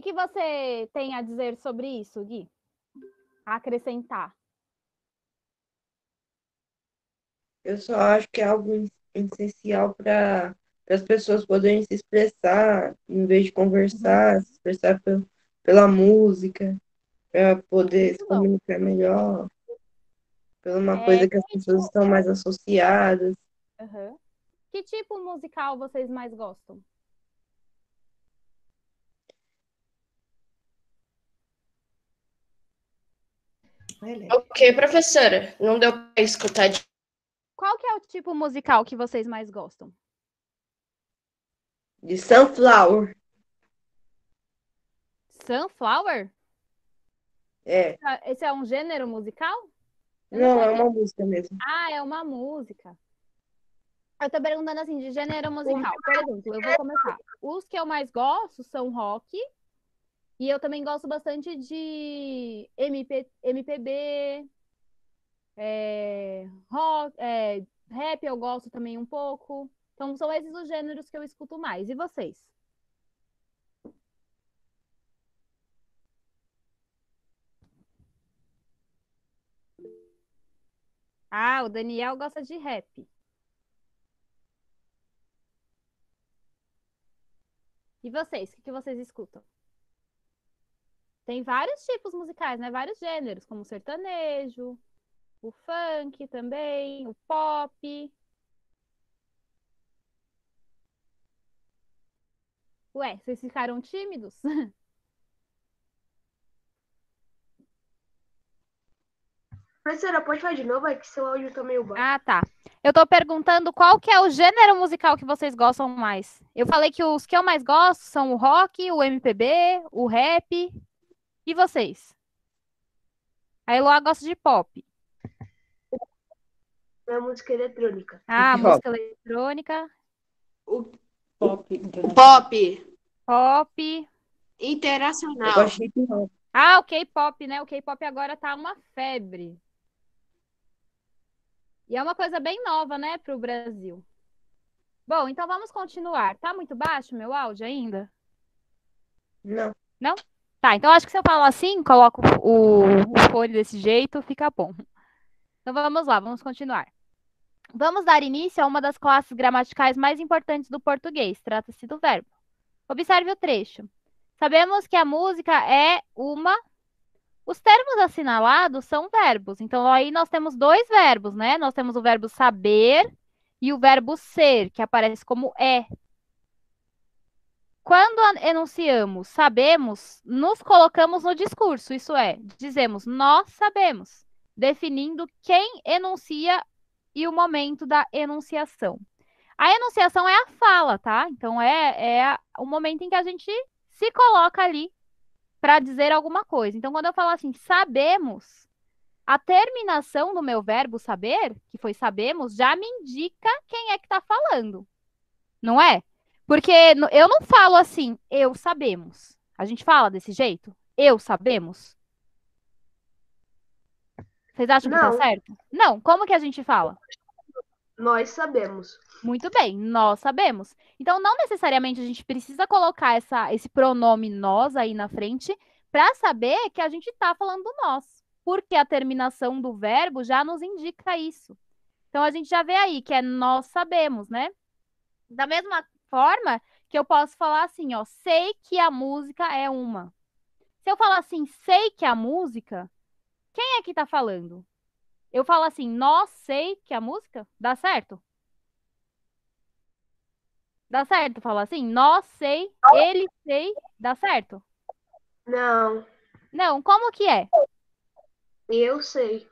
que você tem a dizer sobre isso, Gui? A acrescentar? Eu só acho que é algo essencial para as pessoas poderem se expressar, em vez de Uhum. conversar, se expressar pela música, para poder se Muito bom. comunicar melhor, pela uma É, coisa que as pessoas estão mais associadas. uhum. Que tipo musical vocês mais gostam? Ok, professora, não deu para escutar. Qual que é o tipo musical que vocês mais gostam? De Sunflower. Sunflower? É. Esse é um gênero musical? Eu não Não, é conheço. uma música mesmo. Ah, é uma música. Eu tô perguntando assim, de gênero musical. Por exemplo, eu vou começar. Os que eu mais gosto são rock, e eu também gosto bastante de MPB, rock, rap eu gosto também um pouco. Então, são esses os gêneros que eu escuto mais. E vocês? Ah, o Daniel gosta de rap. E vocês? O que vocês escutam? Tem vários tipos musicais, né? Vários gêneros, como o sertanejo, o funk também, o pop. Ué, vocês ficaram tímidos? Professora, pode falar de novo? É que seu áudio tá meio baixo. Ah, tá. Eu tô perguntando qual que é o gênero musical que vocês gostam mais. Eu falei que os que eu mais gosto são o rock, o MPB, o rap. E vocês? A Eloá gosta de pop. É música eletrônica. Ah, Hip hop. música eletrônica, O pop. Pop pop. Eu internacional. gosto de hip hop. Ah, o K-pop, né? O K-pop agora tá uma febre. E é uma coisa bem nova, né, para o Brasil. Bom, então vamos continuar. Tá muito baixo meu áudio ainda? Não. Não? Tá, então acho que se eu falar assim, coloco o fone desse jeito, fica bom. Então vamos lá, vamos continuar. Vamos dar início a uma das classes gramaticais mais importantes do português. Trata-se do verbo. Observe o trecho. Sabemos que a música é uma. Os termos assinalados são verbos. Então aí nós temos dois verbos, né? Nós temos o verbo saber e o verbo ser, que aparece como é. Quando enunciamos sabemos, nos colocamos no discurso, isso é, dizemos nós sabemos, definindo quem enuncia e o momento da enunciação. A enunciação é a fala, tá? Então o momento em que a gente se coloca ali para dizer alguma coisa. Então, quando eu falo assim, sabemos, a terminação do meu verbo saber, que foi sabemos, já me indica quem é que está falando, não é? Porque eu não falo assim, eu sabemos. A gente fala desse jeito? Eu sabemos? Vocês acham que tá Não, certo? Não. Como que a gente fala? nós sabemos. Muito bem, nós sabemos. Então, não necessariamente a gente precisa colocar esse pronome nós aí na frente para saber que a gente está falando nós, porque a terminação do verbo já nos indica isso. Então, a gente já vê aí que é nós sabemos, né? Da mesma forma que eu posso falar assim, ó, sei que a música é uma. Se eu falar assim, sei que a música, quem é que tá falando? Eu falo assim, nós sei que a música? Dá certo? Dá certo falar assim? Nós sei, ele sei, dá certo? Não, Não, como que é? eu sei.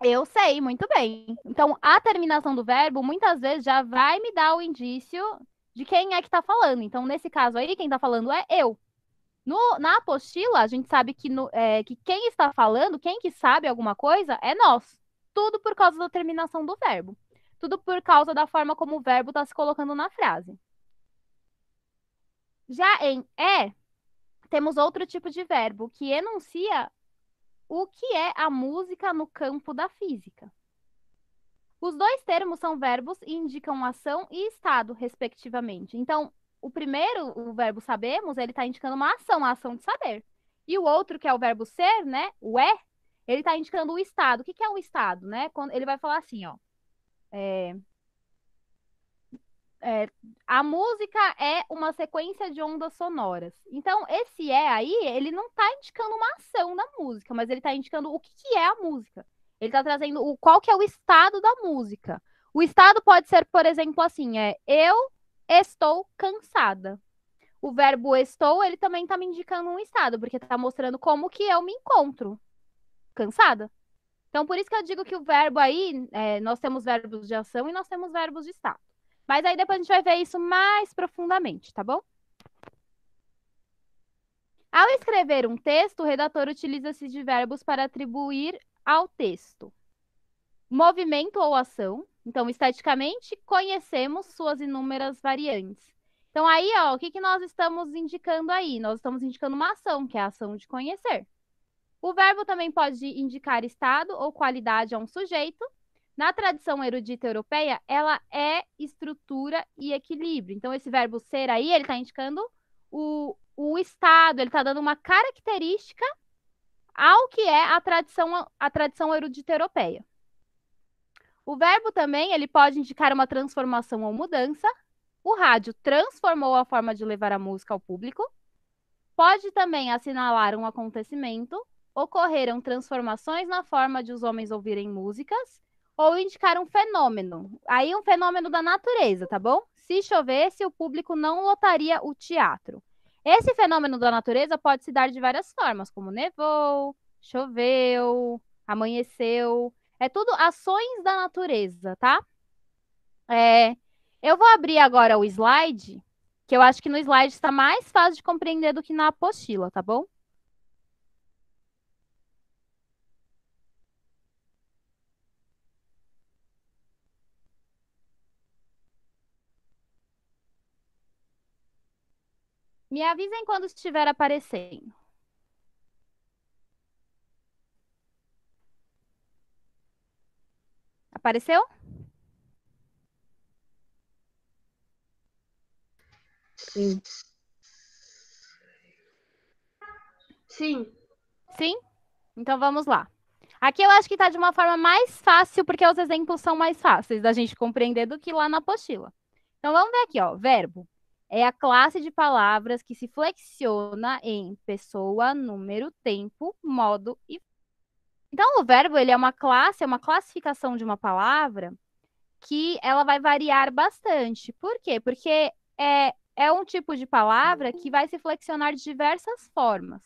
Eu sei, muito bem. Então, a terminação do verbo muitas vezes já vai me dar o indício de quem é que está falando. Então, nesse caso aí, quem está falando é eu. Na apostila, a gente sabe que quem está falando, quem que sabe alguma coisa, é nós. Tudo por causa da terminação do verbo. Tudo por causa da forma como o verbo está se colocando na frase. Já em é, temos outro tipo de verbo que enuncia o que é a música no campo da física. Os dois termos são verbos e indicam ação e estado, respectivamente. Então, o primeiro, o verbo sabemos, ele está indicando uma ação, a ação de saber. E o outro, que é o verbo ser, né? O é, ele está indicando o estado. O que que é um estado, né? Quando ele vai falar assim, ó. A música é uma sequência de ondas sonoras. Então, esse é aí, ele não está indicando uma ação da música, mas ele está indicando o que que é a música. Ele está trazendo qual que é o estado da música. O estado pode ser, por exemplo, assim, eu estou cansada. O verbo estou, ele também está me indicando um estado, porque está mostrando como que eu me encontro. Cansada. Então, por isso que eu digo que o verbo aí, nós temos verbos de ação e nós temos verbos de estado. Mas aí depois a gente vai ver isso mais profundamente, tá bom? Ao escrever um texto, o redator utiliza-se de verbos para atribuir ao texto movimento ou ação. Então, estaticamente, conhecemos suas inúmeras variantes. Então, aí, ó, o que que nós estamos indicando aí? Nós estamos indicando uma ação, que é a ação de conhecer. O verbo também pode indicar estado ou qualidade a um sujeito. Na tradição erudita europeia, ela é estrutura e equilíbrio. Então, esse verbo ser aí, ele está indicando o estado, ele está dando uma característica ao que é a tradição erudita europeia. O verbo também, ele pode indicar uma transformação ou mudança. O rádio transformou a forma de levar a música ao público. Pode também assinalar um acontecimento. Ocorreram transformações na forma de os homens ouvirem músicas ou indicar um fenômeno. Aí um fenômeno da natureza, tá bom? Se chovesse, o público não lotaria o teatro. Esse fenômeno da natureza pode se dar de várias formas, como nevou, choveu, amanheceu. É tudo ações da natureza, tá? Eu vou abrir agora o slide, que eu acho que no slide está mais fácil de compreender do que na apostila, tá bom? Me avisem quando estiver aparecendo. Apareceu? Sim. Sim. Sim? Então vamos lá. Aqui eu acho que está de uma forma mais fácil, porque os exemplos são mais fáceis da gente compreender do que lá na apostila. Então vamos ver aqui, ó. Verbo é a classe de palavras que se flexiona em pessoa, número, tempo, modo e. Então o verbo ele é uma classe, é uma classificação de uma palavra que ela vai variar bastante. Por quê? Porque é um tipo de palavra que vai se flexionar de diversas formas.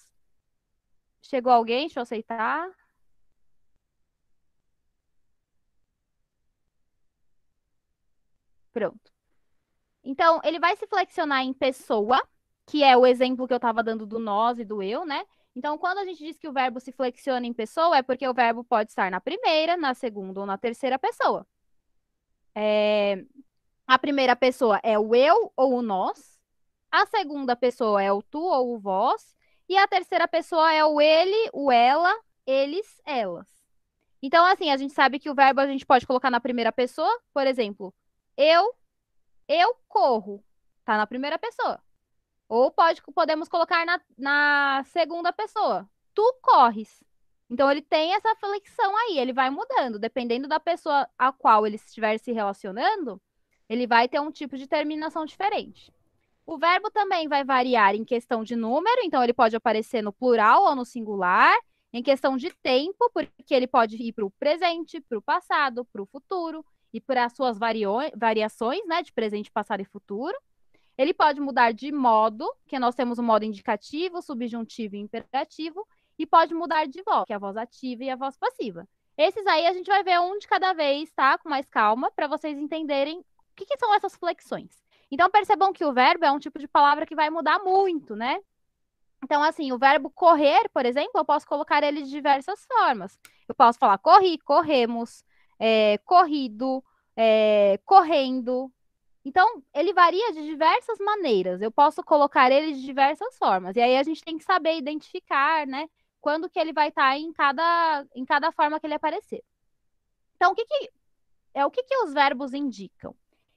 Chegou alguém? Deixa eu aceitar. Pronto. Então, ele vai se flexionar em pessoa, que é o exemplo que eu estava dando do nós e do eu, né? Então, quando a gente diz que o verbo se flexiona em pessoa, é porque o verbo pode estar na primeira, na segunda ou na terceira pessoa. A primeira pessoa é o eu ou o nós. A segunda pessoa é o tu ou o vós. E a terceira pessoa é o ele, o ela, eles, elas. Então, assim, a gente sabe que o verbo a gente pode colocar na primeira pessoa. Por exemplo, eu corro. Tá na primeira pessoa. Ou podemos colocar na segunda pessoa. Tu corres. Então, ele tem essa flexão aí. Ele vai mudando. Dependendo da pessoa a qual ele estiver se relacionando, ele vai ter um tipo de terminação diferente. O verbo também vai variar em questão de número. Então, ele pode aparecer no plural ou no singular. Em questão de tempo, porque ele pode ir para o presente, para o passado, para o futuro e para as suas variações, né, de presente, passado e futuro. Ele pode mudar de modo, que nós temos o modo indicativo, subjuntivo e imperativo, e pode mudar de voz, que é a voz ativa e a voz passiva. Esses aí a gente vai ver um de cada vez, tá? Com mais calma, para vocês entenderem o que são essas flexões. Então, percebam que o verbo é um tipo de palavra que vai mudar muito, né? Então, assim, o verbo correr, por exemplo, eu posso colocar ele de diversas formas. Eu posso falar corri, corremos, corrido, correndo. Então, ele varia de diversas maneiras. Eu posso colocar ele de diversas formas. E aí a gente tem que saber identificar, né? Quando que ele vai estar em cada forma que ele aparecer. Então, o que que os verbos indicam?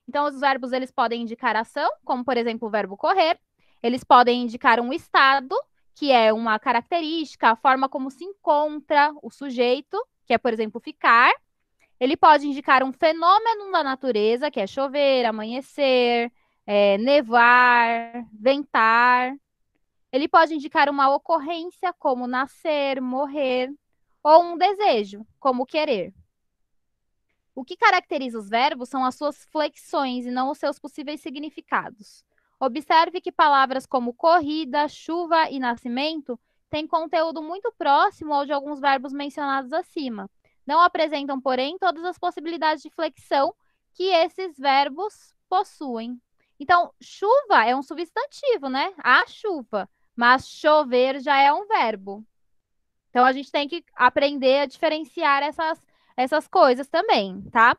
Então, os verbos eles podem indicar ação, como por exemplo o verbo correr. Eles podem indicar um estado, que é uma característica, a forma como se encontra o sujeito, que é, por exemplo, ficar. Ele pode indicar um fenômeno da natureza, que é chover, amanhecer, nevar, ventar. Ele pode indicar uma ocorrência, como nascer, morrer, ou um desejo, como querer. O que caracteriza os verbos são as suas flexões e não os seus possíveis significados. Observe que palavras como corrida, chuva e nascimento têm conteúdo muito próximo ao de alguns verbos mencionados acima. Não apresentam, porém, todas as possibilidades de flexão que esses verbos possuem. Então, chuva é um substantivo, né? A chuva. Mas chover já é um verbo. Então, a gente tem que aprender a diferenciar essas coisas também, tá?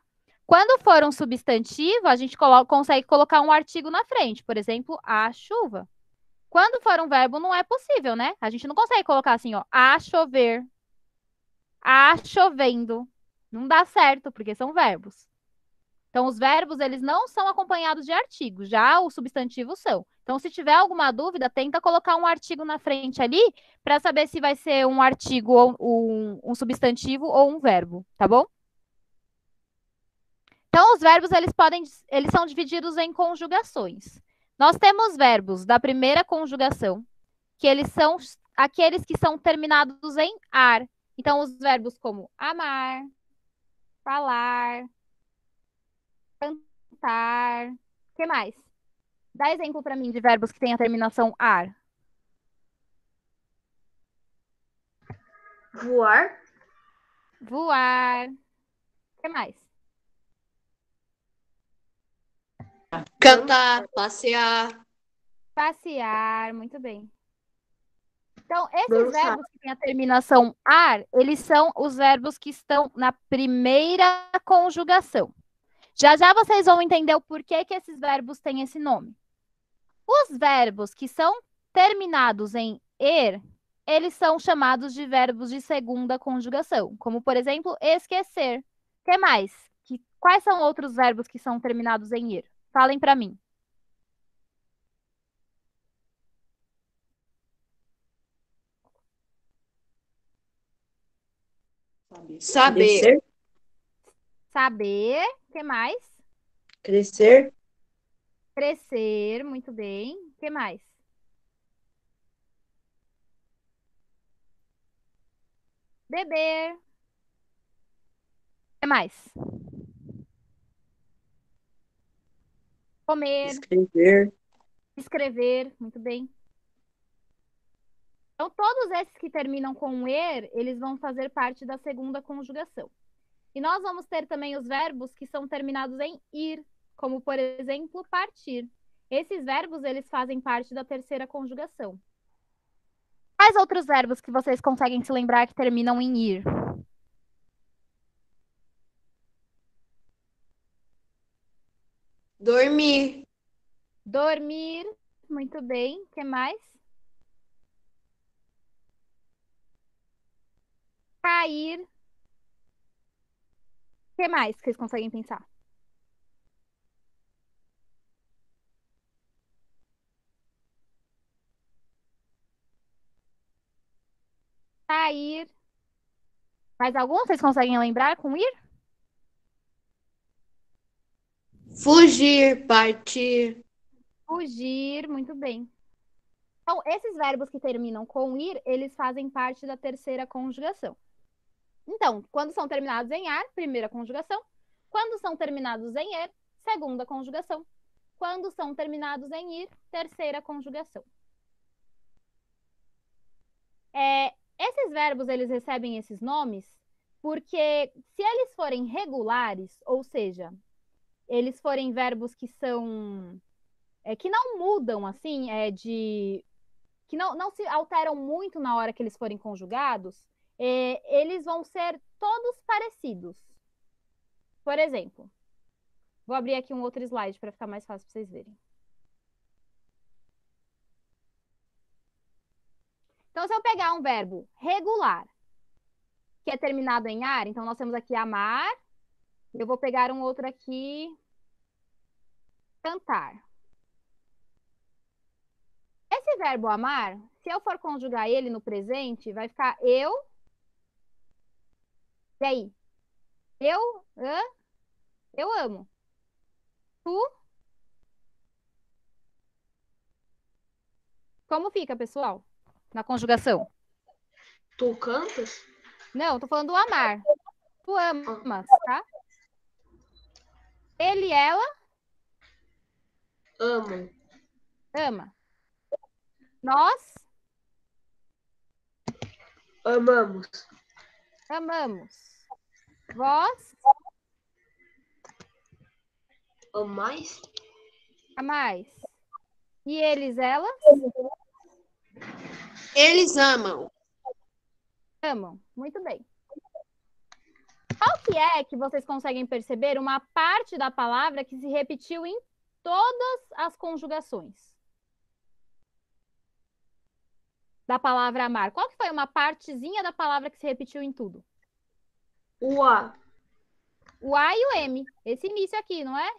Quando for um substantivo, a gente consegue colocar um artigo na frente. Por exemplo, a chuva. Quando for um verbo, não é possível, né? A gente não consegue colocar assim, ó, a chover, a chovendo. Não dá certo, porque são verbos. Então, os verbos, eles não são acompanhados de artigos, já os substantivos são. Então, se tiver alguma dúvida, tenta colocar um artigo na frente ali para saber se vai ser um artigo ou um substantivo ou um verbo, tá bom? Então, os verbos, eles são divididos em conjugações. Nós temos verbos da primeira conjugação, que eles são aqueles que são terminados em ar. Então, os verbos como amar, falar, cantar. O que mais? Dá exemplo para mim de verbos que têm a terminação ar. Voar. Voar. O que mais? Cantar, passear. Passear. Muito bem. Então, esses Dançar. verbos que têm a terminação ar, eles são os verbos que estão na primeira conjugação. Já já vocês vão entender o porquê que esses verbos têm esse nome. Os verbos que são terminados em er, eles são chamados de verbos de segunda conjugação, como, por exemplo, esquecer. O que mais? Quais são outros verbos que são terminados em er? Falem para mim. Saber. Crescer, Saber. O que mais? crescer, Crescer. Muito bem. O que mais? Beber. O que mais? Comer. escrever, Escrever. Muito bem. Então, todos esses que terminam com er, eles vão fazer parte da segunda conjugação. E nós vamos ter também os verbos que são terminados em ir, como, por exemplo, partir. Esses verbos, eles fazem parte da terceira conjugação. Quais outros verbos que vocês conseguem se lembrar que terminam em ir? Dormir. Dormir, muito bem. O que mais? Cair. O que mais que vocês conseguem pensar? Cair. Mais algum vocês conseguem lembrar com ir? Fugir, partir. Fugir, muito bem. Então, esses verbos que terminam com ir, eles fazem parte da terceira conjugação. Então, quando são terminados em ar, primeira conjugação. Quando são terminados em er, segunda conjugação. Quando são terminados em ir, terceira conjugação. Esses verbos, eles recebem esses nomes porque se eles forem regulares, ou seja, eles forem verbos que são que não mudam assim, que não se alteram muito na hora que eles forem conjugados, eles vão ser todos parecidos. Por exemplo, vou abrir aqui um outro slide para ficar mais fácil para vocês verem. Então, se eu pegar um verbo regular, que é terminado em ar, então nós temos aqui amar, eu vou pegar um outro aqui, Cantar. Esse verbo amar, se eu for conjugar ele no presente, vai ficar eu. E aí? Eu amo. Tu, como fica, pessoal? Na conjugação. Tu cantas? Não, tô falando do amar. Tu amas, tá? Ele, ela, Amam. ama. Nós Amamos. amamos. Vós Amais? amais. E eles, elas Eles amam. amam. Muito bem. Qual que é que vocês conseguem perceber uma parte da palavra que se repetiu em todas as conjugações da palavra amar? Qual que foi uma partezinha da palavra que se repetiu em tudo? O A. O A e o M. Esse início aqui, não é?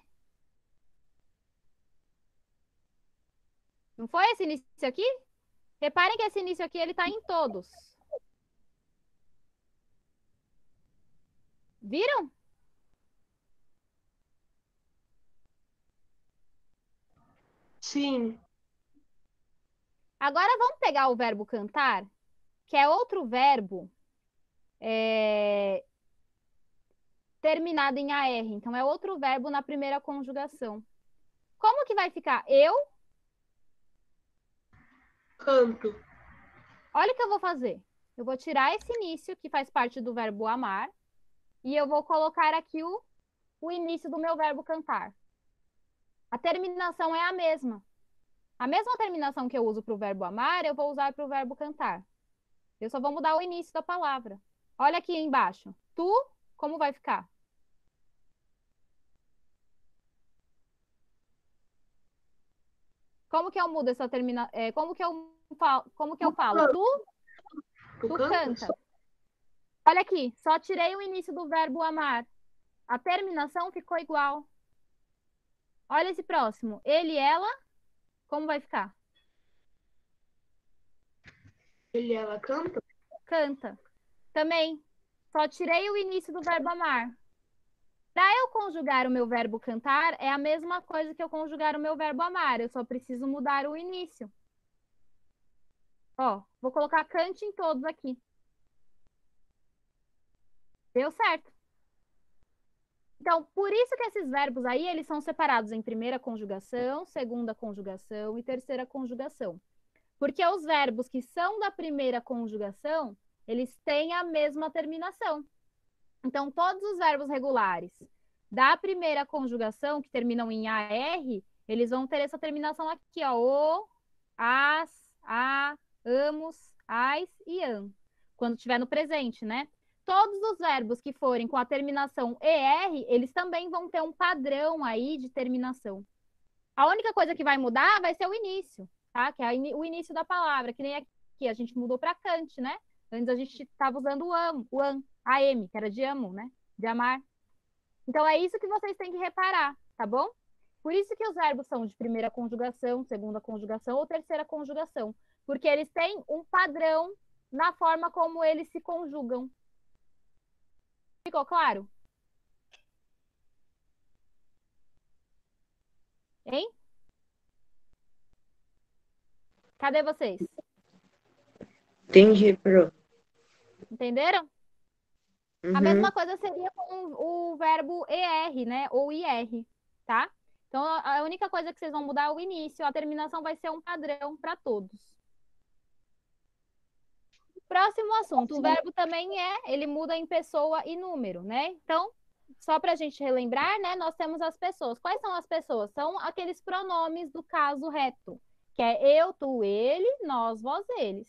Não foi esse início aqui? Reparem que esse início aqui, ele tá em todos. Viram? Sim. Agora vamos pegar o verbo cantar, que é outro verbo terminado em AR. Então, é outro verbo na primeira conjugação. Como que vai ficar? Eu, Canto. olha o que eu vou fazer. Eu vou tirar esse início, que faz parte do verbo amar, e eu vou colocar aqui o início do meu verbo cantar. A terminação é a mesma. A mesma terminação que eu uso para o verbo amar, eu vou usar para o verbo cantar. Eu só vou mudar o início da palavra. Olha aqui embaixo. Tu, como vai ficar? Como que eu mudo essa terminação? Como que eu falo? Tu cantas? canta. Olha aqui, só tirei o início do verbo amar. A terminação ficou igual. Olha esse próximo. Ele, ela, como vai ficar? Ele, ela canta? Canta. Também, só tirei o início do verbo amar. Para eu conjugar o meu verbo cantar, é a mesma coisa que eu conjugar o meu verbo amar. Eu só preciso mudar o início. Ó, vou colocar cante em todos aqui. Deu certo. Então, por isso que esses verbos aí, eles são separados em primeira conjugação, segunda conjugação e terceira conjugação. Porque os verbos que são da primeira conjugação, eles têm a mesma terminação. Então, todos os verbos regulares da primeira conjugação, que terminam em AR, eles vão ter essa terminação aqui, ó. O, as, a, amos, ais e an. Quando estiver no presente, né? Todos os verbos que forem com a terminação ER, eles também vão ter um padrão aí de terminação. A única coisa que vai mudar vai ser o início, tá? Que é o início da palavra, que nem aqui a gente mudou para cante, né? Antes a gente estava usando o am, AM, que era de amo, né? De amar. Então é isso que vocês têm que reparar, tá bom? Por isso que os verbos são de primeira conjugação, segunda conjugação ou terceira conjugação, porque eles têm um padrão na forma como eles se conjugam. Ficou claro? Hein? Cadê vocês? Entendi, pro. Entenderam? A Uhum. mesma coisa seria com o verbo ER, né? Ou IR, tá? Então, a única coisa que vocês vão mudar é o início. A terminação vai ser um padrão para todos. Próximo assunto. O verbo também ele muda em pessoa e número, né? Então, só para a gente relembrar, né? Nós temos as pessoas. Quais são as pessoas? São aqueles pronomes do caso reto, que é eu, tu, ele, nós, vós, eles.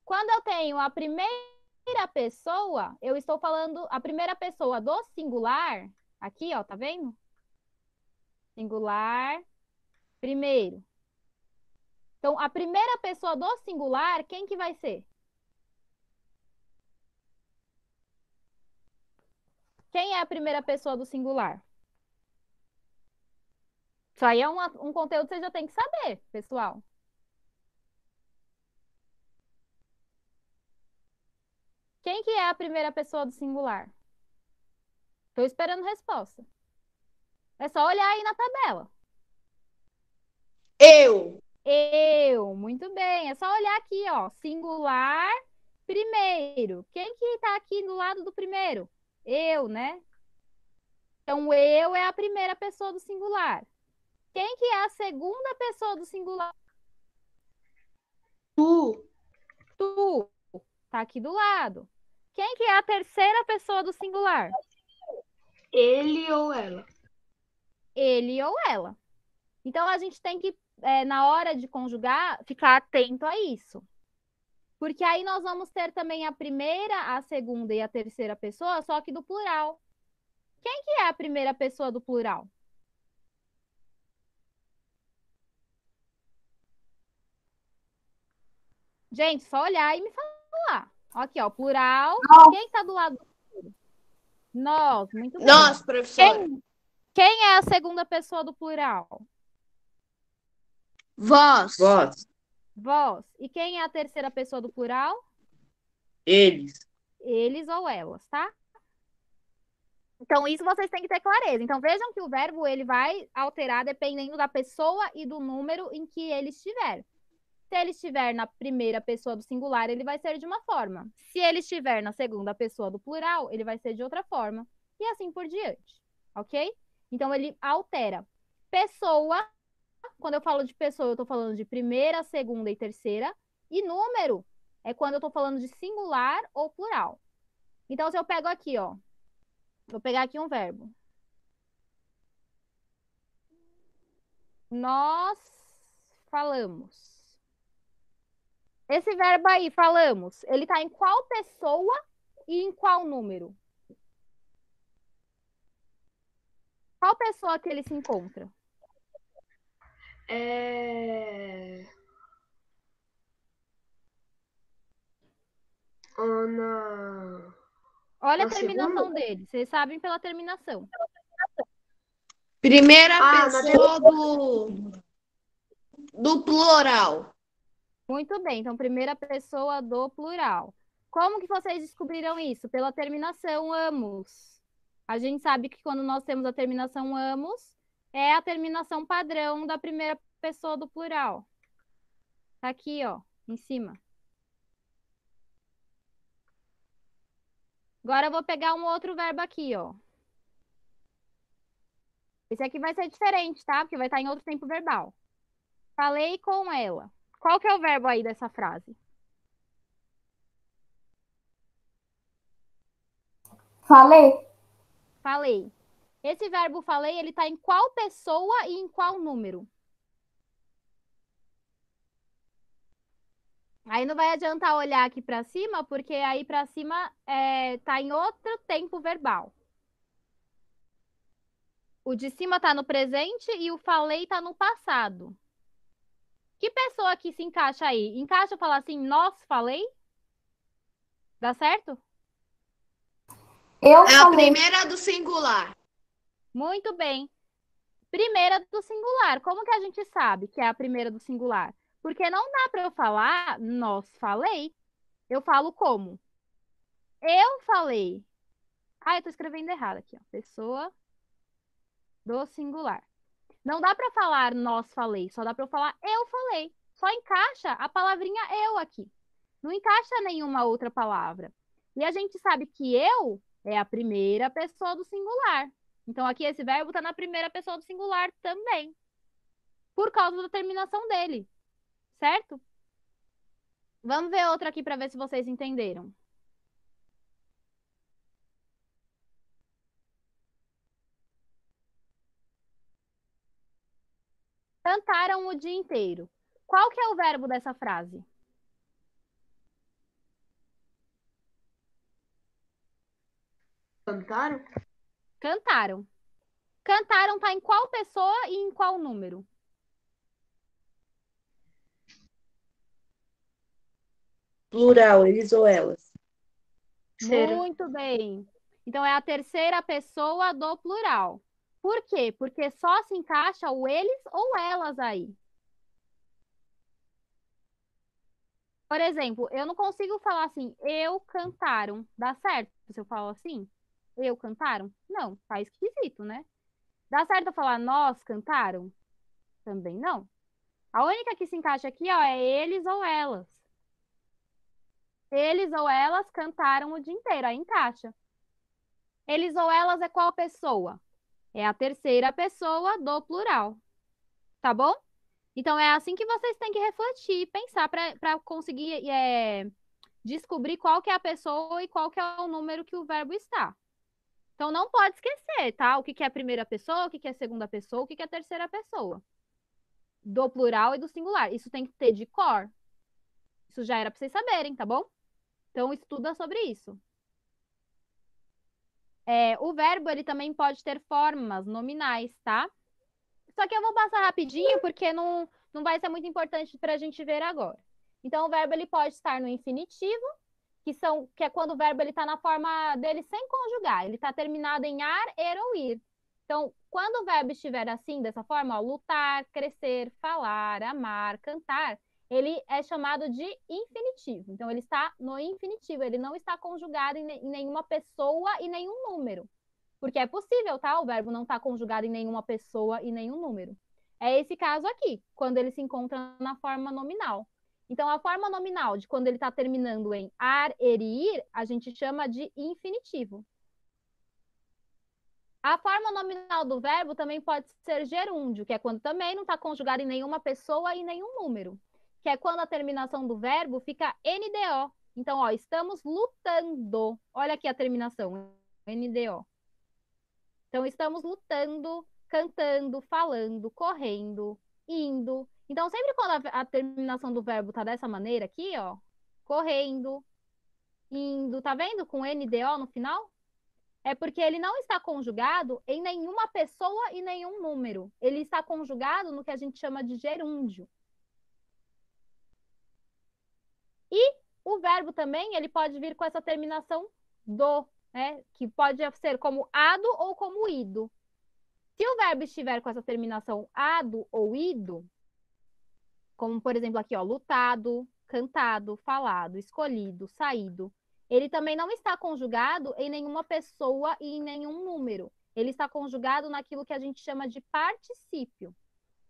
Quando eu tenho a primeira pessoa, eu estou falando a primeira pessoa do singular, aqui, ó, tá vendo? Singular, primeiro. Então, a primeira pessoa do singular, quem que vai ser? Quem é a primeira pessoa do singular? Isso aí é um conteúdo que você já tem que saber, pessoal. Quem que é a primeira pessoa do singular? Estou esperando resposta. É só olhar aí na tabela. Eu. Eu, muito bem. É só olhar aqui, ó. Singular, primeiro. Quem que tá aqui do lado do primeiro? Eu, né? Então, eu é a primeira pessoa do singular. Quem que é a segunda pessoa do singular? Tu. Tu. Tá aqui do lado. Quem que é a terceira pessoa do singular? Ele ou ela. Ele ou ela. Então, a gente tem que, na hora de conjugar, ficar atento a isso. Porque aí nós vamos ter também a primeira, a segunda e a terceira pessoa, só que do plural. Quem que é a primeira pessoa do plural? Gente, só olhar e me falar. Aqui, ó, plural. Quem está do lado do plural? Nós, muito bem. Nós, professora. Quem é a segunda pessoa do plural? Vós. Vós. Vós. E quem é a terceira pessoa do plural? Eles. Eles ou elas, tá? Então, isso vocês têm que ter clareza. Então, vejam que o verbo ele vai alterar dependendo da pessoa e do número em que ele estiver. Se ele estiver na primeira pessoa do singular, ele vai ser de uma forma. Se ele estiver na segunda pessoa do plural, ele vai ser de outra forma. E assim por diante. Ok? Então, ele altera. Pessoa, quando eu falo de pessoa, eu estou falando de primeira, segunda e terceira. E número é quando eu estou falando de singular ou plural. Então, se eu pego aqui, ó. Vou pegar aqui um verbo. Nós falamos. Esse verbo aí, falamos, ele tá em qual pessoa e em qual número? Qual pessoa que ele se encontra? Ana. Olha a Na terminação segunda? dele. Vocês sabem pela terminação. Primeira na pessoa do plural. Muito bem. Então, primeira pessoa do plural. Como que vocês descobriram isso? Pela terminação amos. A gente sabe que quando nós temos a terminação amos, é a terminação padrão da primeira pessoa do plural. Tá aqui, ó, em cima. Agora eu vou pegar um outro verbo aqui, ó. Esse aqui vai ser diferente, tá? Porque vai estar em outro tempo verbal. Falei com ela. Qual que é o verbo aí dessa frase? Falei. Falei. Esse verbo falei, ele tá em qual pessoa e em qual número? Aí não vai adiantar olhar aqui para cima, porque aí para cima tá em outro tempo verbal. O de cima tá no presente e o falei tá no passado. Que pessoa que se encaixa aí? Encaixa eu falar assim, nós falei? Dá certo? Eu É a falei. primeira do singular. Muito bem. Primeira do singular. Como que a gente sabe que é a primeira do singular? Porque não dá para eu falar, nós falei. Eu falo como? Eu falei. Ah, eu tô escrevendo errado aqui, ó. Pessoa do singular. Não dá para falar nós falei, só dá para eu falar eu falei. Só encaixa a palavrinha eu aqui. Não encaixa nenhuma outra palavra. E a gente sabe que eu é a primeira pessoa do singular. Então aqui esse verbo está na primeira pessoa do singular também. Por causa da terminação dele. Certo? Vamos ver outro aqui para ver se vocês entenderam. Cantaram o dia inteiro. Qual que é o verbo dessa frase? Cantaram? Cantaram. Cantaram tá em qual pessoa e em qual número? Plural, eles ou elas. Terceira. Muito bem. Então é a terceira pessoa do plural. Por quê? Porque só se encaixa o eles ou elas aí. Por exemplo, eu não consigo falar assim, eu cantaram. Dá certo se eu falo assim? Eu cantaram? Não, tá esquisito, né? Dá certo eu falar nós cantaram? Também não. A única que se encaixa aqui, ó, é eles ou elas. Eles ou elas cantaram o dia inteiro, aí encaixa. Eles ou elas é qual pessoa? É a terceira pessoa do plural, tá bom? Então é assim que vocês têm que refletir, pensar para conseguir descobrir qual que é a pessoa e qual que é o número que o verbo está. Então não pode esquecer, tá? O que que é a primeira pessoa, o que que é a segunda pessoa, o que que é a terceira pessoa. Do plural e do singular. Isso tem que ter de cor. Isso já era para vocês saberem, tá bom? Então estuda sobre isso. O verbo ele também pode ter formas nominais, tá? Só que eu vou passar rapidinho porque não vai ser muito importante para a gente ver agora. Então o verbo ele pode estar no infinitivo, que é quando o verbo ele está na forma dele sem conjugar, ele está terminado em ar, er ou ir. Então, quando o verbo estiver assim, dessa forma, ó, lutar, crescer, falar, amar, cantar, ele é chamado de infinitivo. Então, ele está no infinitivo, ele não está conjugado em nenhuma pessoa e nenhum número. Porque é possível, tá? O verbo não está conjugado em nenhuma pessoa e nenhum número. É esse caso aqui, quando ele se encontra na forma nominal. Então, a forma nominal de quando ele está terminando em ar, er e ir, a gente chama de infinitivo. A forma nominal do verbo também pode ser gerúndio, que é quando também não está conjugado em nenhuma pessoa e nenhum número. Que é quando a terminação do verbo fica NDO. Então, ó, estamos lutando. Olha aqui a terminação, NDO. Então, estamos lutando, cantando, falando, correndo, indo. Então, sempre quando a terminação do verbo tá dessa maneira aqui, ó, correndo, indo, tá vendo? Com NDO no final? É porque ele não está conjugado em nenhuma pessoa e nenhum número. Ele está conjugado no que a gente chama de gerúndio. E o verbo também, ele pode vir com essa terminação do, né? Que pode ser como ado ou como ido. Se o verbo estiver com essa terminação ado ou ido, como por exemplo aqui, ó, lutado, cantado, falado, escolhido, saído, ele também não está conjugado em nenhuma pessoa e em nenhum número. Ele está conjugado naquilo que a gente chama de particípio.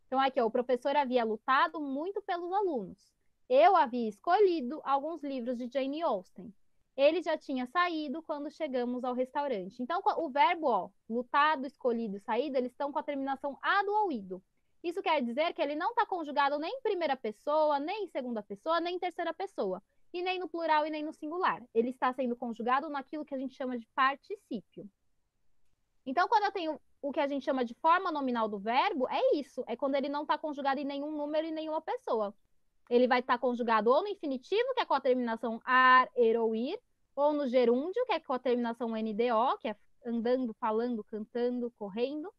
Então aqui, ó, o professor havia lutado muito pelos alunos. Eu havia escolhido alguns livros de Jane Austen. Ele já tinha saído quando chegamos ao restaurante. Então, o verbo, ó, lutado, escolhido, saído, eles estão com a terminação ado ou ido. Isso quer dizer que ele não está conjugado nem em primeira pessoa, nem em segunda pessoa, nem em terceira pessoa. E nem no plural e nem no singular. Ele está sendo conjugado naquilo que a gente chama de particípio. Então, quando eu tenho o que a gente chama de forma nominal do verbo, é isso. É quando ele não está conjugado em nenhum número e nenhuma pessoa. Ele vai estar conjugado ou no infinitivo, que é com a terminação ar, er ou ir, ou no gerúndio, que é com a terminação NDO, que é andando, falando, cantando, correndo,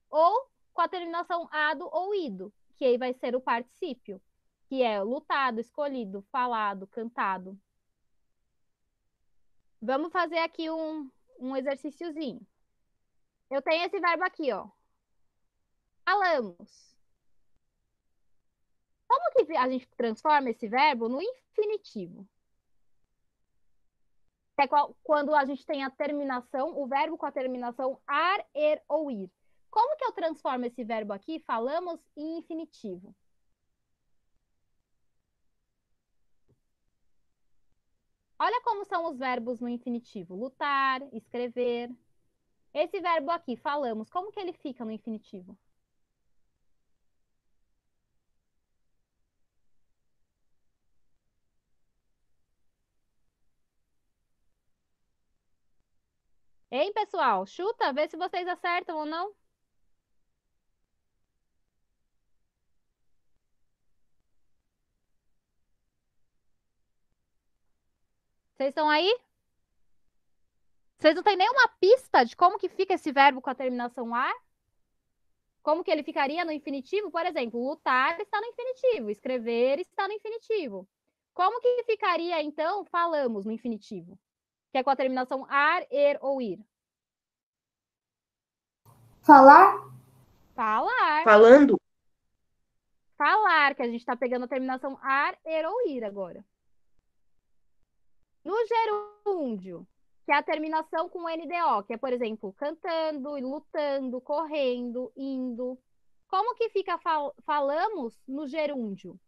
ou com a terminação ado ou ido, que aí vai ser o particípio, que é lutado, escolhido, falado, cantado. Vamos fazer aqui um exercíciozinho. Eu tenho esse verbo aqui, ó. Falamos. Como que a gente transforma esse verbo no infinitivo? É quando a gente tem a terminação, o verbo com a terminação ar, er ou ir. Como que eu transformo esse verbo aqui, falamos, em infinitivo? Olha como são os verbos no infinitivo. Lutar, escrever. Esse verbo aqui, falamos, como que ele fica no infinitivo? Hein, pessoal? Chuta, vê se vocês acertam ou não. Vocês estão aí? Vocês não têm nenhuma pista de como que fica esse verbo com a terminação ar? Como que ele ficaria no infinitivo? Por exemplo, lutar está no infinitivo, escrever está no infinitivo. Como que ficaria, então, falamos no infinitivo? Que é com a terminação ar, er ou ir. Falar? Falar. Falando? Falar, que a gente está pegando a terminação ar, er ou ir agora. No gerúndio, que é a terminação com NDO, que é, por exemplo, cantando, lutando, correndo, indo. Como que fica falamos no gerúndio?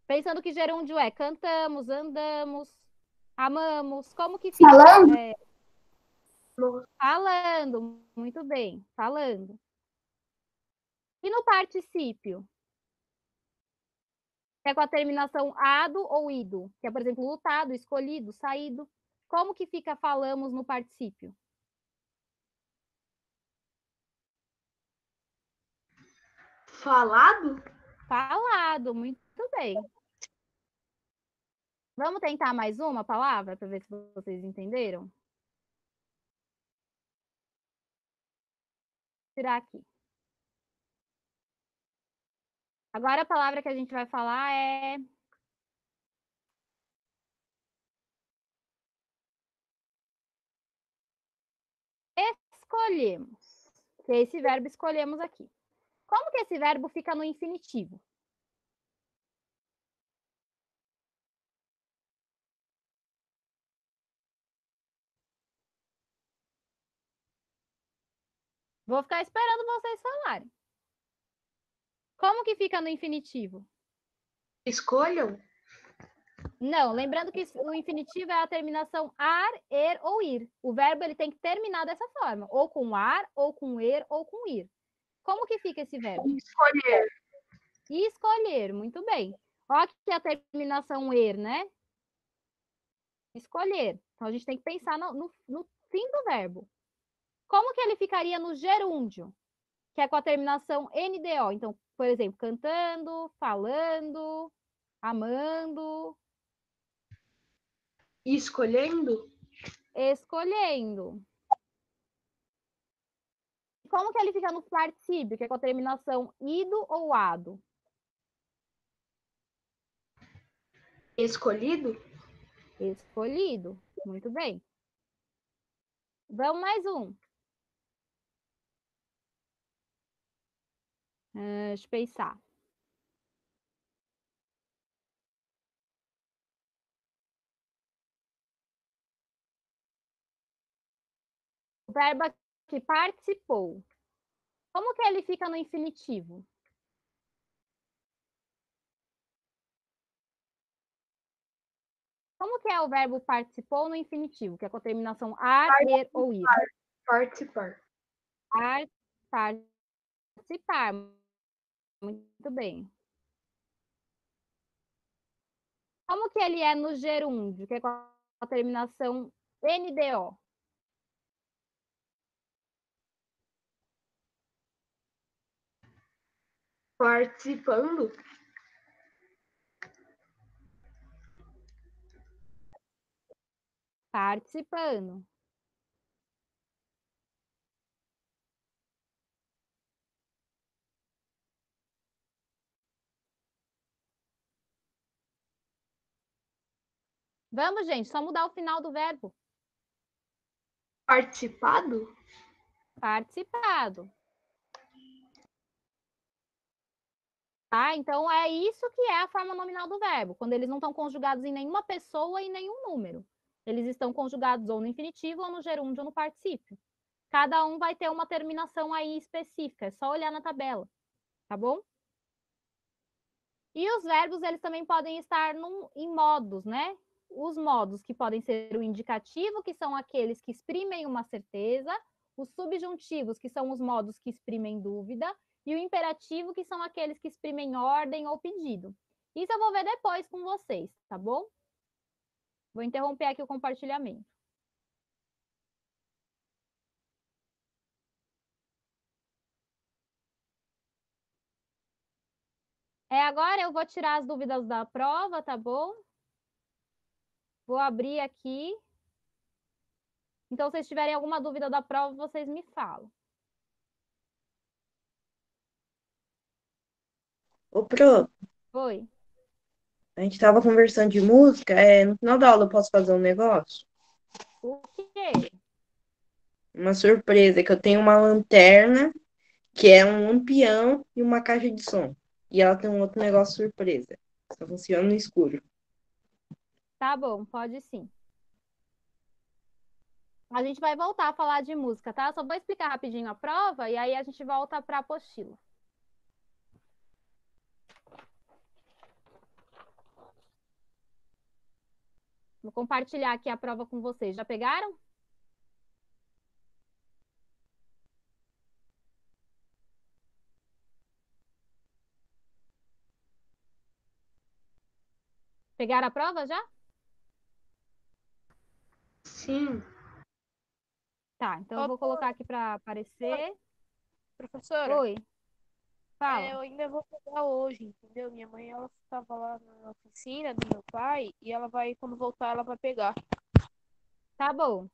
Pensando que gerúndio é cantamos, andamos, amamos. Como que fica? Falando? Falando. Muito bem, falando. E no particípio? Que é com a terminação ado ou ido, que é, por exemplo, lutado, escolhido, saído. Como que fica falamos no particípio? Falado? Falado, muito bem. Vamos tentar mais uma palavra para ver se vocês entenderam? Vou tirar aqui. Agora a palavra que a gente vai falar é escolhemos. Que é esse verbo escolhemos aqui. Como que esse verbo fica no infinitivo? Vou ficar esperando vocês falarem. Como que fica no infinitivo? Escolham? Não, lembrando que o infinitivo é a terminação ar, er ou ir. O verbo ele tem que terminar dessa forma, ou com ar, ou com er, ou com ir. Como que fica esse verbo? Escolher. Escolher, muito bem. Olha aqui a terminação er, né? Escolher. Então, a gente tem que pensar no fim do verbo. Como que ele ficaria no gerúndio? Que é com a terminação NDO. Então, por exemplo, cantando, falando, amando, Escolhendo? escolhendo. Como que ele fica no particípio, que é com a terminação ido ou ado? Escolhido? Escolhido. Muito bem. Vamos mais um. Deixa eu pensar. O verbo que participou. Como que ele fica no infinitivo? Como que é o verbo participou no infinitivo, que é com a terminação ar, er ou ir? Participar. Participar. Muito bem. Como que ele é no gerúndio, que é com a terminação NDO? Participando? Participando. Vamos, gente, só mudar o final do verbo. Participado? Participado. Tá? Então, é isso que é a forma nominal do verbo, quando eles não estão conjugados em nenhuma pessoa e nenhum número. Eles estão conjugados ou no infinitivo, ou no gerúndio, ou no particípio. Cada um vai ter uma terminação aí específica, é só olhar na tabela, tá bom? E os verbos, eles também podem estar em modos, né? Os modos que podem ser o indicativo, que são aqueles que exprimem uma certeza, os subjuntivos, que são os modos que exprimem dúvida, e o imperativo, que são aqueles que exprimem ordem ou pedido. Isso eu vou ver depois com vocês, tá bom? Vou interromper aqui o compartilhamento. Agora eu vou tirar as dúvidas da prova, tá bom? Vou abrir aqui. Então, se vocês tiverem alguma dúvida da prova, vocês me falam. Ô, Pro, Oi. A gente tava conversando de música, no final da aula eu posso fazer um negócio? O quê? Uma surpresa, que eu tenho uma lanterna, que é um lampião e uma caixa de som. E ela tem um outro negócio surpresa. Só funciona no escuro. Tá bom, pode sim. A gente vai voltar a falar de música, tá? Só vou explicar rapidinho a prova e aí a gente volta para a apostila. Vou compartilhar aqui a prova com vocês. Já pegaram? Pegaram a prova já? Sim. Tá, então eu vou colocar aqui para aparecer. Professora, Oi, fala. eu ainda vou pegar hoje, entendeu? Minha mãe, ela estava lá na oficina do meu pai e ela vai, quando voltar, ela vai pegar. Tá bom.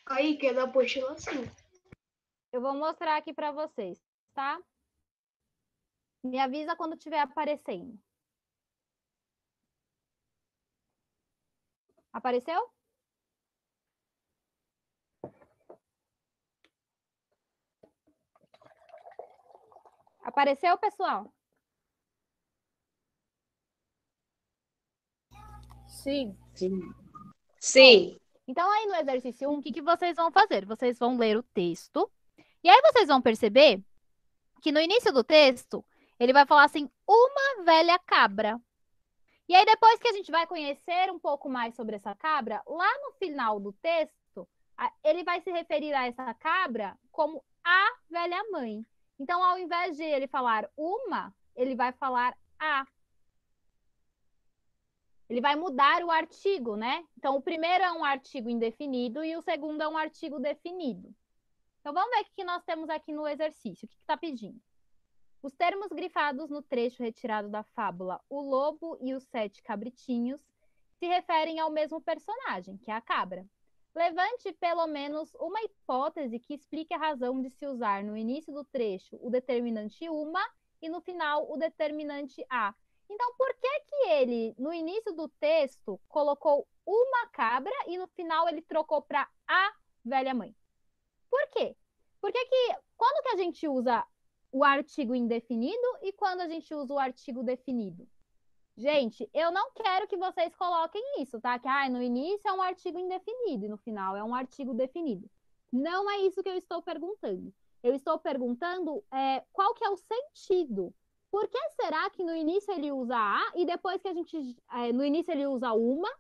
Aí, quer dar apostila sim. Eu vou mostrar aqui para vocês, tá? Me avisa quando estiver aparecendo. Apareceu? Apareceu, pessoal? Sim. Sim. Então, aí no exercício 1, o que vocês vão fazer? Vocês vão ler o texto. E aí vocês vão perceber que no início do texto, ele vai falar assim, uma velha cabra. E aí, depois que a gente vai conhecer um pouco mais sobre essa cabra, lá no final do texto, ele vai se referir a essa cabra como a velha mãe. Então, ao invés de ele falar uma, ele vai falar a. Ele vai mudar o artigo, né? Então, o primeiro é um artigo indefinido e o segundo é um artigo definido. Então, vamos ver o que nós temos aqui no exercício. O que está pedindo? Os termos grifados no trecho retirado da fábula O Lobo e os Sete Cabritinhos se referem ao mesmo personagem, que é a cabra. Levante pelo menos uma hipótese que explique a razão de se usar no início do trecho o determinante uma e no final o determinante a. Então, por que que ele, no início do texto, colocou uma cabra e no final ele trocou para a velha mãe? Por quê? Porque que, quando que a gente usa o artigo indefinido e quando a gente usa o artigo definido? Gente, eu não quero que vocês coloquem isso, tá? Que no início é um artigo indefinido e no final é um artigo definido. Não é isso que eu estou perguntando. Eu estou perguntando qual que é o sentido. Por que será que no início ele usa a e depois que a gente... no início ele usa uma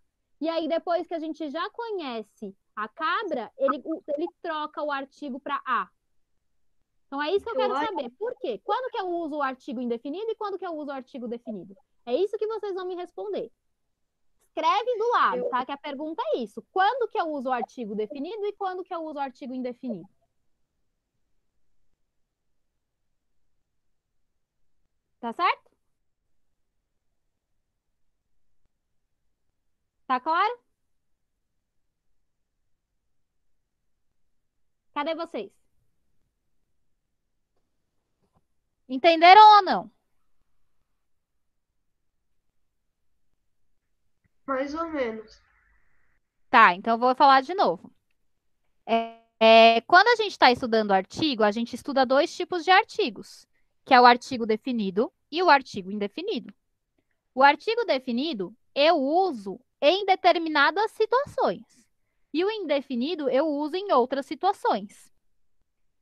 e aí depois que a gente já conhece a cabra, ele troca o artigo para a. Então é isso que eu quero saber. Por quê? Quando que eu uso o artigo indefinido e quando que eu uso o artigo definido? É isso que vocês vão me responder. Escreve do lado, tá? Que a pergunta é isso. Quando que eu uso o artigo definido e quando que eu uso o artigo indefinido? Tá certo? Tá claro? Cadê vocês? Entenderam ou não? Mais ou menos. Tá, então eu vou falar de novo. Quando a gente está estudando artigo, a gente estuda dois tipos de artigos, que é o artigo definido e o artigo indefinido. O artigo definido eu uso em determinadas situações. E o indefinido eu uso em outras situações.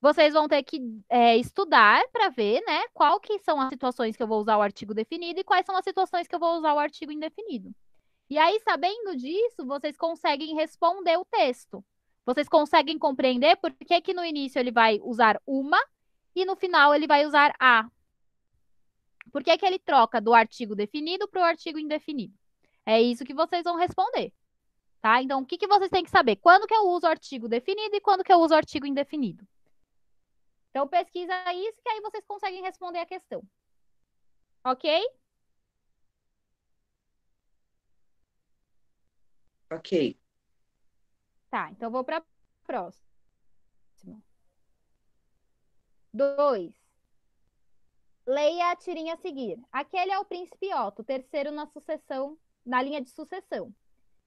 Vocês vão ter que estudar para ver, né, qual que são as situações que eu vou usar o artigo definido e quais são as situações que eu vou usar o artigo indefinido. E aí, sabendo disso, vocês conseguem responder o texto. Vocês conseguem compreender por que que no início ele vai usar uma e no final ele vai usar a. Por que que ele troca do artigo definido para o artigo indefinido? É isso que vocês vão responder, tá? Então, o que que vocês têm que saber? Quando que eu uso o artigo definido e quando que eu uso o artigo indefinido? Então, pesquisa isso que aí vocês conseguem responder a questão. Ok? Ok. Tá, então vou para a próxima. 2. Leia a tirinha a seguir. Aquele é o príncipe Otto, terceiro na linha de sucessão.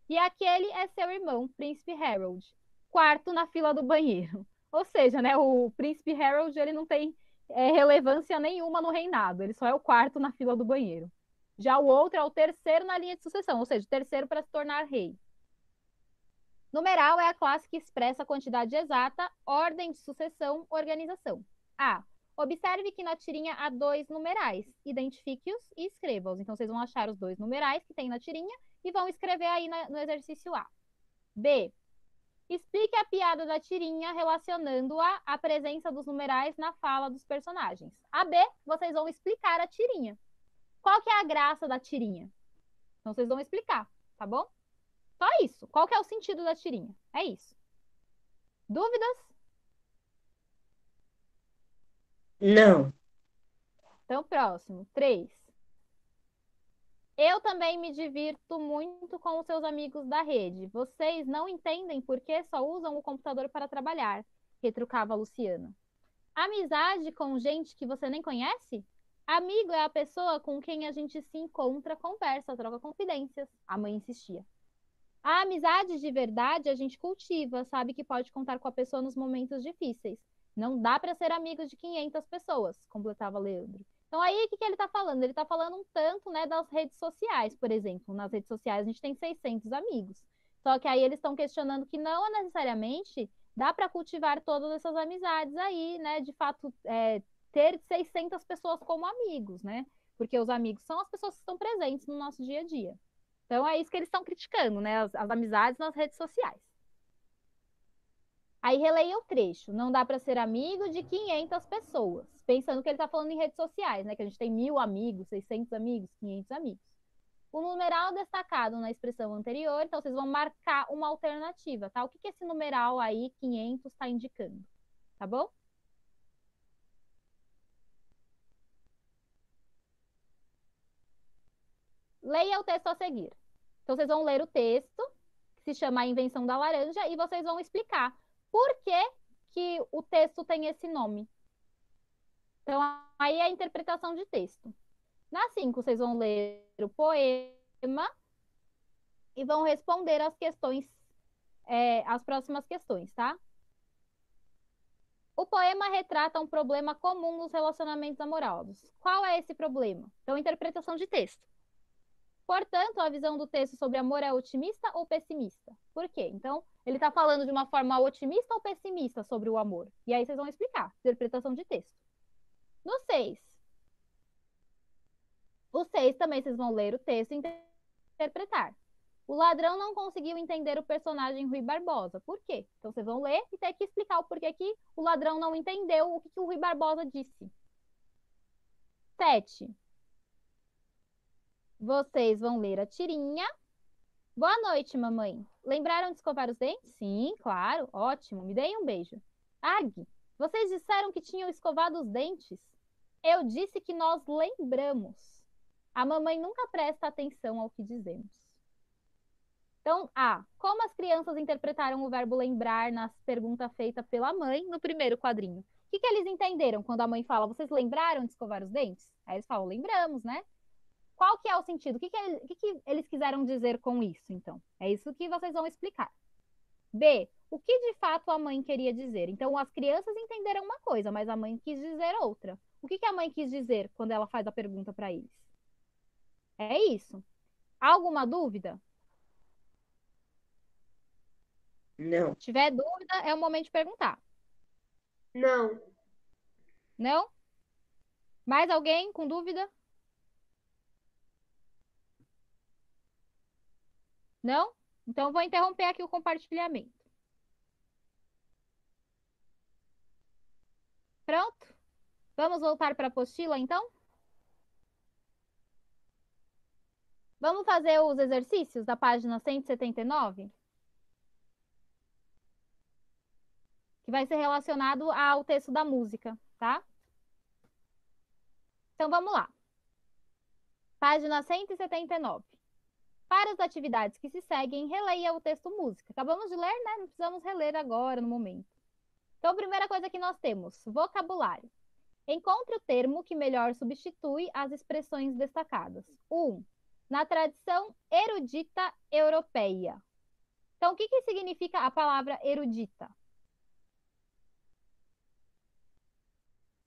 E aquele é seu irmão, príncipe Harold, quarto na fila do banheiro. Ou seja, né, o príncipe Harold ele não tem relevância nenhuma no reinado, ele só é o quarto na fila do banheiro. Já o outro é o terceiro na linha de sucessão, ou seja, o terceiro para se tornar rei. Numeral é a classe que expressa a quantidade exata, ordem de sucessão, organização. A. Observe que na tirinha há 2 numerais. Identifique-os e escreva-os. Então, vocês vão achar os 2 numerais que tem na tirinha e vão escrever aí no exercício A. B. Explique a piada da tirinha relacionando-a à presença dos numerais na fala dos personagens. A B, vocês vão explicar a tirinha. Qual que é a graça da tirinha? Então, vocês vão explicar, tá bom? Só isso. Qual que é o sentido da tirinha? É isso. Dúvidas? Não. Então, próximo. 3. Eu também me divirto muito com os seus amigos da rede. Vocês não entendem por que só usam o computador para trabalhar, retrucava a Luciana. Amizade com gente que você nem conhece? Amigo é a pessoa com quem a gente se encontra, conversa, troca confidências. A mãe insistia. A amizade de verdade a gente cultiva, sabe que pode contar com a pessoa nos momentos difíceis. Não dá para ser amigo de 500 pessoas, completava Leandro. Então aí o que ele está falando? Ele está falando um tanto, né, das redes sociais, por exemplo. Nas redes sociais a gente tem 600 amigos. Só que aí eles estão questionando que não necessariamente dá para cultivar todas essas amizades aí, né? De fato, ter 600 pessoas como amigos, né? Porque os amigos são as pessoas que estão presentes no nosso dia a dia. Então é isso que eles estão criticando, né? As amizades nas redes sociais. Aí releia o trecho. Não dá para ser amigo de 500 pessoas. Pensando que ele está falando em redes sociais, né? Que a gente tem 1000 amigos, 600 amigos, 500 amigos. O numeral destacado na expressão anterior, então vocês vão marcar uma alternativa, tá? O que esse numeral aí, 500, está indicando? Tá bom? Leia o texto a seguir. Então vocês vão ler o texto, que se chama A Invenção da Laranja, e vocês vão explicar por que o texto tem esse nome. Então, aí é a interpretação de texto. Na 5, vocês vão ler o poema e vão responder as questões, as próximas questões, tá? O poema retrata um problema comum nos relacionamentos amorosos. Qual é esse problema? Então, interpretação de texto. Portanto, a visão do texto sobre amor é otimista ou pessimista? Por quê? Então, ele está falando de uma forma otimista ou pessimista sobre o amor? E aí vocês vão explicar. Interpretação de texto. No 6. O 6 também vocês vão ler o texto e interpretar. O ladrão não conseguiu entender o personagem Rui Barbosa. Por quê? Então vocês vão ler e ter que explicar o porquê que o ladrão não entendeu o que o Rui Barbosa disse. 7. Vocês vão ler a tirinha. Boa noite, mamãe. Lembraram de escovar os dentes? Sim, claro. Ótimo. Me deem um beijo. Ag, vocês disseram que tinham escovado os dentes? Eu disse que nós lembramos. A mamãe nunca presta atenção ao que dizemos. Então, A. Como as crianças interpretaram o verbo lembrar na pergunta feita pela mãe no primeiro quadrinho? O que eles entenderam quando a mãe fala, vocês lembraram de escovar os dentes? Aí eles falam, lembramos, né? Qual que é o sentido? O que eles quiseram dizer com isso, então? É isso que vocês vão explicar. B. O que de fato a mãe queria dizer? Então, as crianças entenderam uma coisa, mas a mãe quis dizer outra. O que a mãe quis dizer quando ela faz a pergunta para eles? É isso. Alguma dúvida? Não. Se tiver dúvida, é o momento de perguntar. Não. Não? Mais alguém com dúvida? Não? Então, eu vou interromper aqui o compartilhamento. Pronto? Vamos voltar para a apostila, então? Vamos fazer os exercícios da página 179? Que vai ser relacionado ao texto da música, tá? Então, vamos lá. Página 179. Para as atividades que se seguem, releia o texto música. Acabamos de ler, né? Não precisamos reler agora, no momento. Então, a primeira coisa que nós temos, vocabulário. Encontre o termo que melhor substitui as expressões destacadas. 1. Na tradição erudita europeia. Então, o que significa a palavra erudita?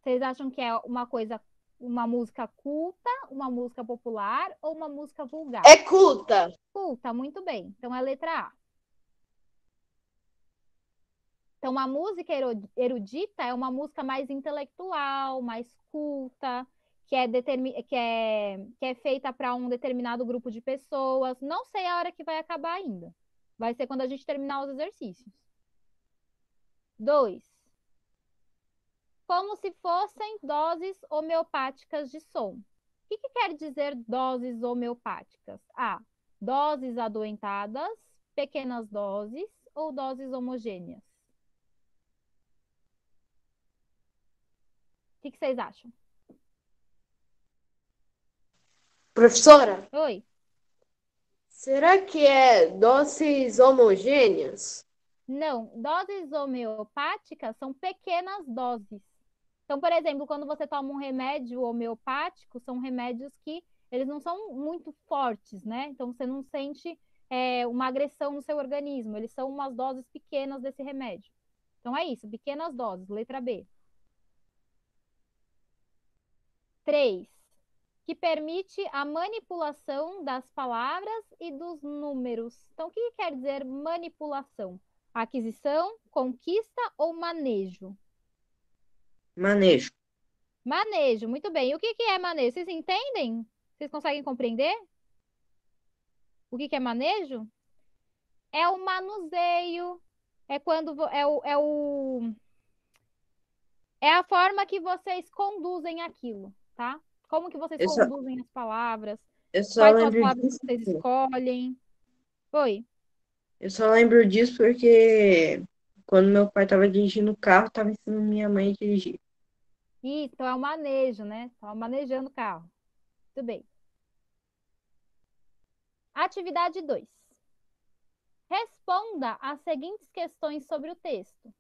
Vocês acham que é uma música culta, uma música popular ou uma música vulgar? É culta. Culta, muito bem. Então, é a letra A. Então, uma música erudita é uma música mais intelectual, mais culta, que é feita para um determinado grupo de pessoas. Não sei a hora que vai acabar ainda. Vai ser quando a gente terminar os exercícios. 2. Como se fossem doses homeopáticas de som. O que quer dizer doses homeopáticas? A. Doses adoentadas, pequenas doses ou doses homogêneas? O que vocês acham? Professora, Oi. será que é doses homogêneas? Não, doses homeopáticas são pequenas doses. Então, por exemplo, quando você toma um remédio homeopático, são remédios que eles não são muito fortes, né? Então, você não sente uma agressão no seu organismo. Eles são umas doses pequenas desse remédio. Então, é isso, pequenas doses, letra B. 3. Que permite a manipulação das palavras e dos números. Então, o que quer dizer manipulação? Aquisição, conquista ou manejo? Manejo. Manejo, muito bem. E o que é manejo? Vocês entendem? Vocês conseguem compreender? O que é manejo? É o manuseio, é quando é a forma que vocês conduzem aquilo, tá? Como que vocês Eu só, conduzem as palavras? eu só Quais são as lembro palavras que disso. vocês escolhem? Oi. Eu só lembro disso porque quando meu pai estava dirigindo o carro, estava ensinando minha mãe a dirigir. Isso, então é o manejo, né? Então, manejando o carro. Muito bem. Atividade 2. Responda as seguintes questões sobre o texto.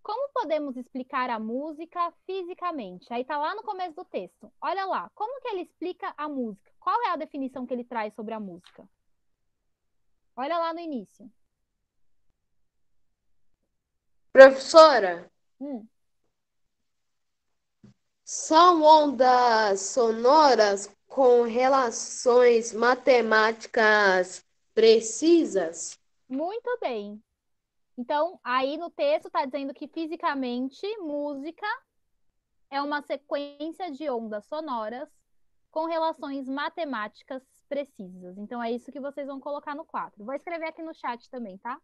Como podemos explicar a música fisicamente? Aí tá lá no começo do texto. Olha lá, como que ele explica a música? Qual é a definição que ele traz sobre a música? Olha lá no início. Professora, Hum. são ondas sonoras com relações matemáticas precisas? Muito bem. Então, aí no texto está dizendo que fisicamente, música é uma sequência de ondas sonoras com relações matemáticas precisas. Então, é isso que vocês vão colocar no quadro. Vou escrever aqui no chat também, tá?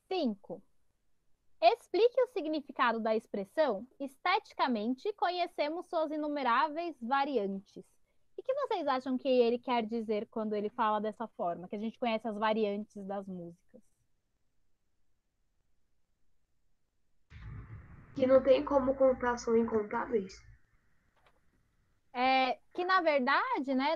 Cinco. Explique o significado da expressão. Esteticamente, conhecemos suas inumeráveis variantes. O que vocês acham que ele quer dizer quando ele fala dessa forma? Que a gente conhece as variantes das músicas. Que não tem como contar, são incontáveis? Que na verdade, né,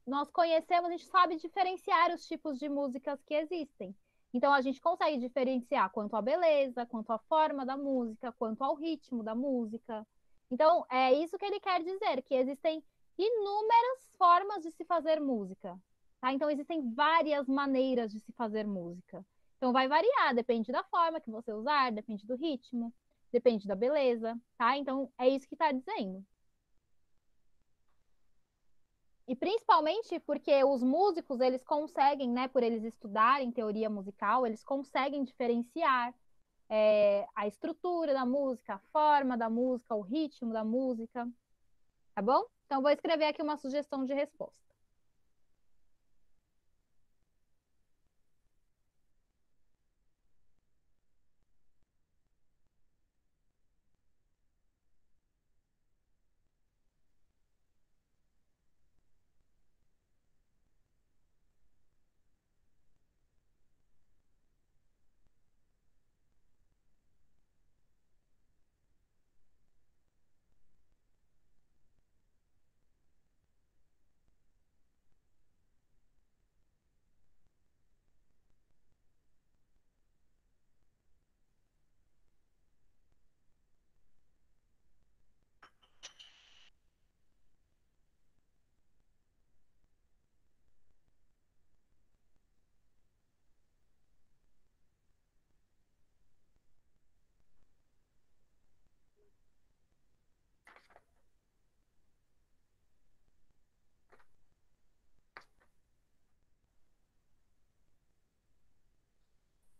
nós conhecemos, a gente sabe diferenciar os tipos de músicas que existem. Então a gente consegue diferenciar quanto à beleza, quanto à forma da música, quanto ao ritmo da música. Então é isso que ele quer dizer, que existem inúmeras formas de se fazer música, tá? Então existem várias maneiras de se fazer música. Então vai variar, depende da forma que você usar, depende do ritmo, depende da beleza, tá? Então é isso que está dizendo. E principalmente porque os músicos, eles conseguem, né, por eles estudarem teoria musical, eles conseguem diferenciar a estrutura da música, a forma da música, o ritmo da música, tá bom? Então, vou escrever aqui uma sugestão de resposta.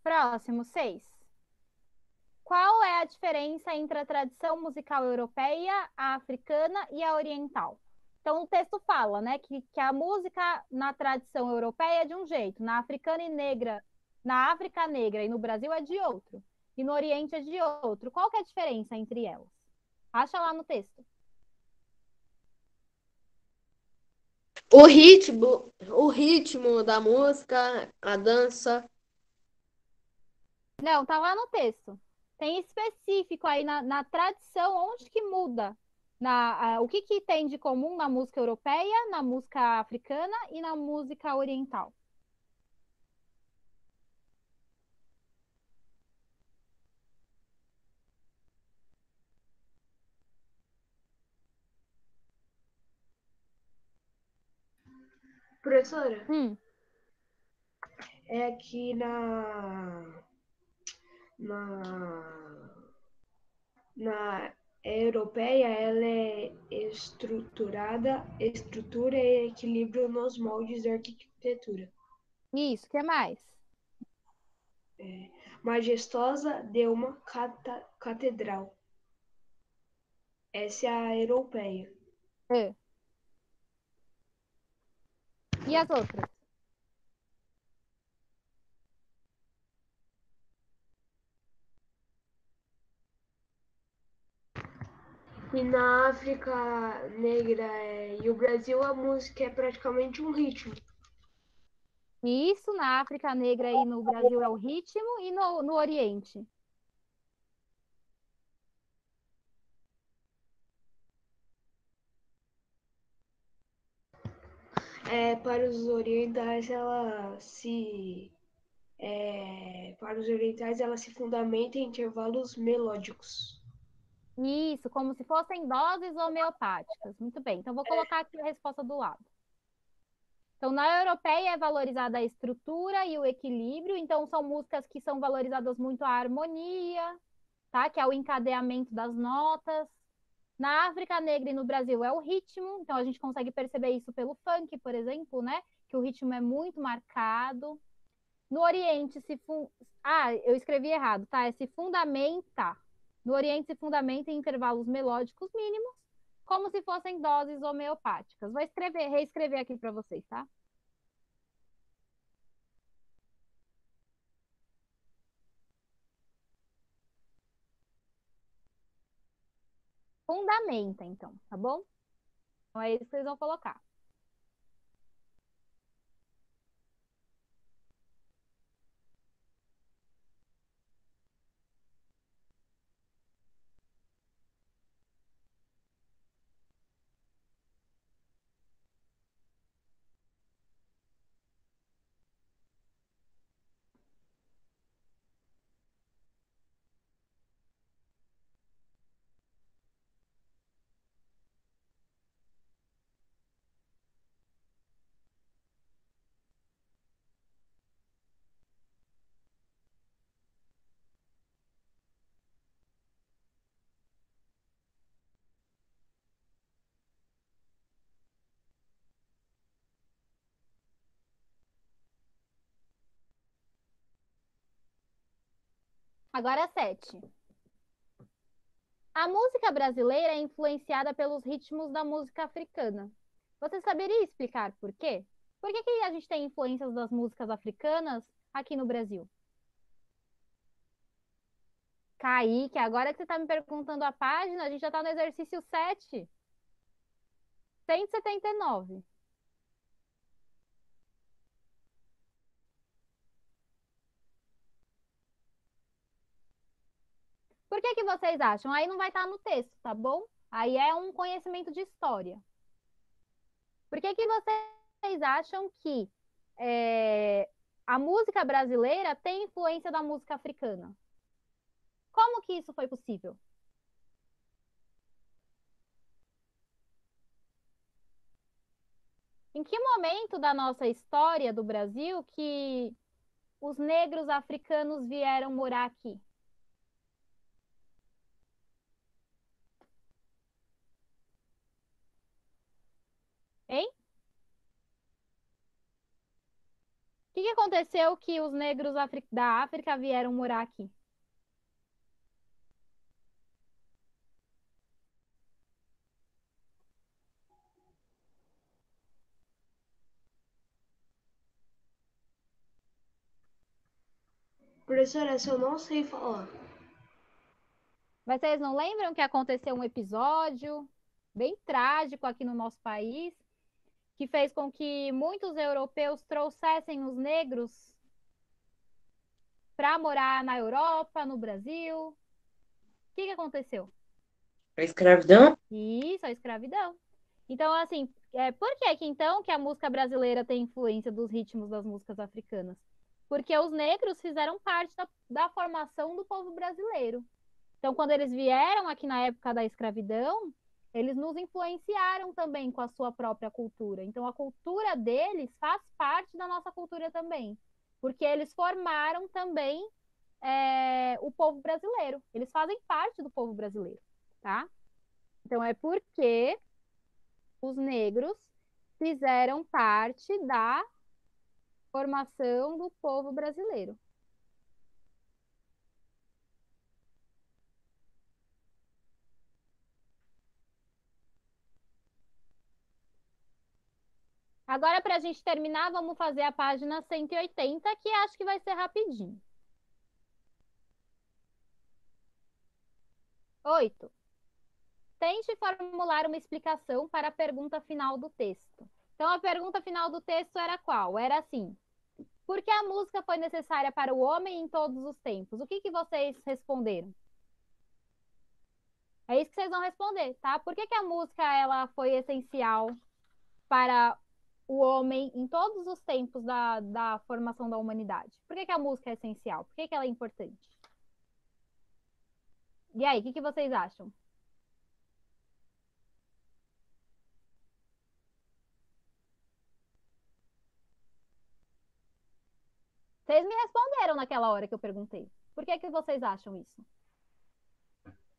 Próximo, 6. Qual é a diferença entre a tradição musical europeia, a africana e a oriental? Então, o texto fala, né, que a música na tradição europeia é de um jeito, na africana e negra, na África negra e no Brasil é de outro, e no Oriente é de outro. Qual que é a diferença entre elas? Acha lá no texto. O ritmo da música, a dança. Não, tá lá no texto. Tem específico aí na tradição, onde que muda? O que que tem de comum na música europeia, na música africana e na música oriental? Professora, É que na, na europeia ela é estrutura e equilíbrio nos moldes da arquitetura. Isso, o que mais? Majestosa de uma catedral. Essa é a europeia. É. E as outras? E na África Negra e o Brasil, a música é praticamente um ritmo. Isso, na África Negra e no Brasil é o ritmo, e no Oriente? Para os orientais, ela se fundamenta em intervalos melódicos. Isso, como se fossem doses homeopáticas. Muito bem, então vou colocar aqui a resposta do lado. Então, na europeia é valorizada a estrutura e o equilíbrio, então são músicas que são valorizadas muito a harmonia, tá? Que é o encadeamento das notas. Na África Negra e no Brasil é o ritmo, então a gente consegue perceber isso pelo funk, por exemplo, né? Que o ritmo é muito marcado. No Oriente eu escrevi errado, tá? É se fundamenta. No Oriente se fundamenta em intervalos melódicos mínimos, como se fossem doses homeopáticas. Vou reescrever aqui para vocês, tá? Fundamenta, então, tá bom? Então é isso que eles vão colocar. Agora 7. A música brasileira é influenciada pelos ritmos da música africana. Você saberia explicar por quê? Por que a gente tem influências das músicas africanas aqui no Brasil? Kaique, agora que você está me perguntando a página, a gente já está no exercício 7. 179. Por que vocês acham? Aí não vai estar no texto, tá bom? Aí é um conhecimento de história. Por que vocês acham que a música brasileira tem influência da música africana? Como que isso foi possível? Em que momento da nossa história do Brasil que os negros africanos vieram morar aqui? Hein? Que que aconteceu que os negros da África vieram morar aqui? Professora, essa eu não sei falar. Vocês não lembram que aconteceu um episódio bem trágico aqui no nosso país, que fez com que muitos europeus trouxessem os negros para morar na Europa, no Brasil? O que aconteceu? A escravidão? Isso, a escravidão. Então, assim, por que que então que a música brasileira tem influência dos ritmos das músicas africanas? Porque os negros fizeram parte da formação do povo brasileiro. Então, quando eles vieram aqui na época da escravidão, eles nos influenciaram também com a sua própria cultura. Então, a cultura deles faz parte da nossa cultura também, porque eles formaram também o povo brasileiro. Eles fazem parte do povo brasileiro, tá? Então, é porque os negros fizeram parte da formação do povo brasileiro. Agora, para a gente terminar, vamos fazer a página 180, que acho que vai ser rapidinho. 8. Tente formular uma explicação para a pergunta final do texto. Então, a pergunta final do texto era qual? Era assim: por que a música foi necessária para o homem em todos os tempos? O que vocês responderam? É isso que vocês vão responder, tá? Por que a música ela foi essencial para o homem em todos os tempos da formação da humanidade? Por que a música é essencial? Por que ela é importante? E aí, o que vocês acham? Vocês me responderam naquela hora que eu perguntei. Por que vocês acham isso?